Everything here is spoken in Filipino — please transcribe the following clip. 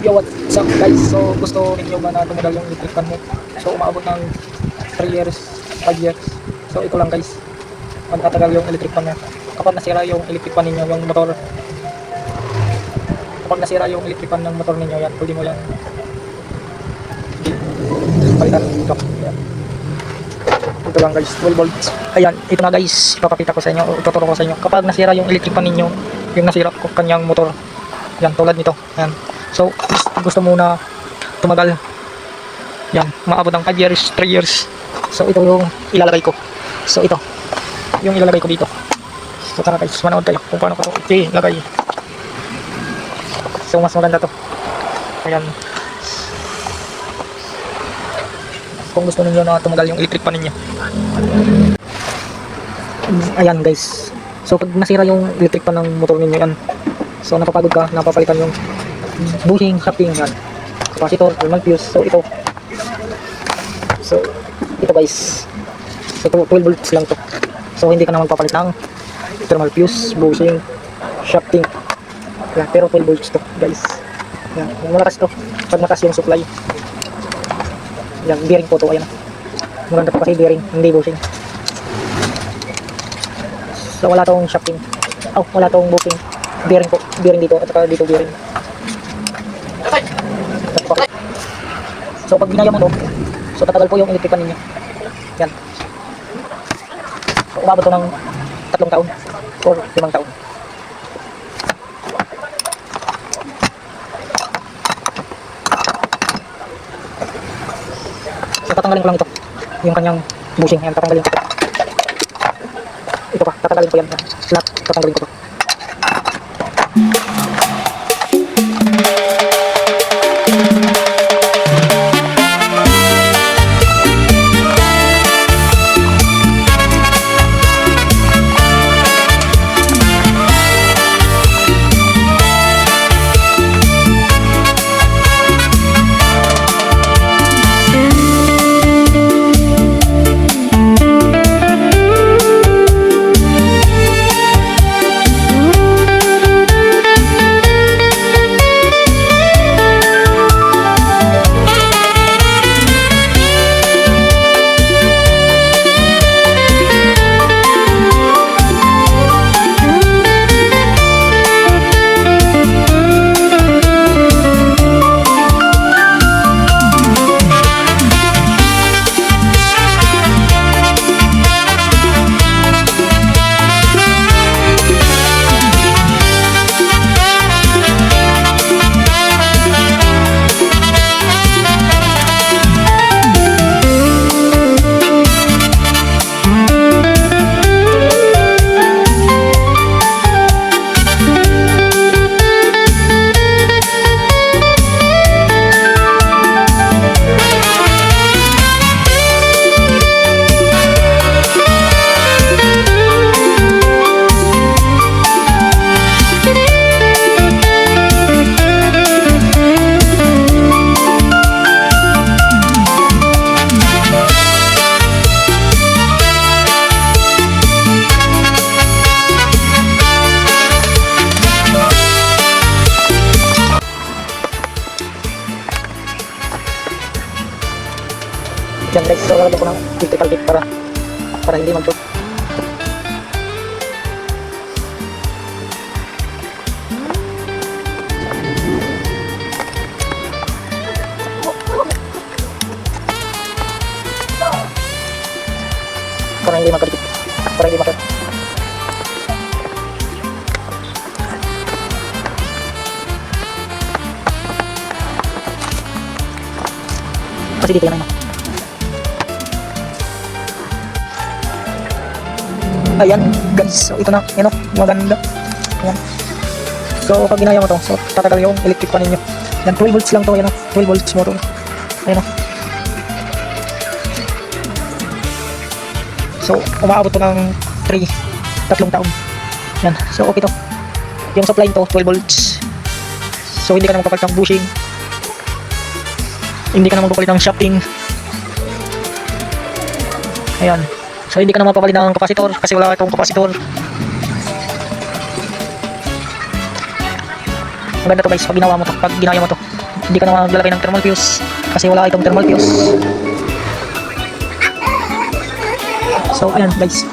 Yo, what's up guys? So gusto ninyo ba na tumagal yung electric fan mo? So umaabot ng 3 years, 5 years. So ito lang guys, magtatagal yung electric fan mo. Kapag nasira yung electric fan ninyo, yung motor, kapag nasira yung electric fan ng motor ninyo, yan, pwede mo yan palitan ito. Yan. Ito lang guys, 12 volts. Ayan, ito na guys, ipapakita ko sa inyo, ituturo ko sa inyo. Kapag nasira yung electric fan ninyo, yung nasira ko kanyang motor, yan, tulad nito, yan. So, gusto muna tumagal. Yan, maabot ng 5 years, 3 years. So, ito yung ilalagay ko. So, ito, yung ilalagay ko dito. So, tara guys, manood kayo kung paano ko ito ilagay. So, mas maganda to. Ayan. Kung gusto niyo na tumagal yung electric pan ninyo. Ayan guys. So, pag nasira yung electric pan ng motor ninyo, yan. So, napapagod ka, napapalitan yung bushing, shafting, yan, capacitor, thermal fuse. So ito guys, ito 12 volts lang to. So hindi ka na magpapalit ng thermal fuse, bushing, shafting, yan, pero 12 volts to guys. Yan, malakas to pag mataas yung supply. Yan, bearing po to, ayan, maganda po kasi bearing, hindi bushing. So wala tong shafting, wala tong bushing, bearing po, bearing dito at saka dito bearing. So pag ginaya mo to, so tatagal po yung electric fan ninyo. Yan. So umabot to ng 3 taon or 5 taon. So tatanggalin ko lang ito, yung kanyang bushing. Yan, tatanggalin ko ito. Ito pa, tatanggalin ko yan. Lahat tatanggalin ko ito. Yan guys, so lalagyan ko ng electrical tape para hindi mag-shoot. Para hindi magkadikit, para hindi makit. Kasi dito yan na. Ayan guys, so ito na, yan o, maganda. Ayan. So pag ginaya mo to, so tatagal yung electric pan ninyo. Yan, 12 volts lang to, yan o, 12 volts motor. Ayan o. So umaabot to ng 3 taon. Yan, so okay to. Yung supply to, 12 volts. So hindi ka na magpapalit ng bushing, hindi ka na magpapalit ng shafting. Ayan. So hindi ka na mapapalit ng kapasitor kasi wala itong kapasitor. Maganda to guys pag ginawa mo to, pag ginaya mo to. hindi ka na maglalagay ng thermal fuse kasi wala itong thermal fuse. So ayan guys,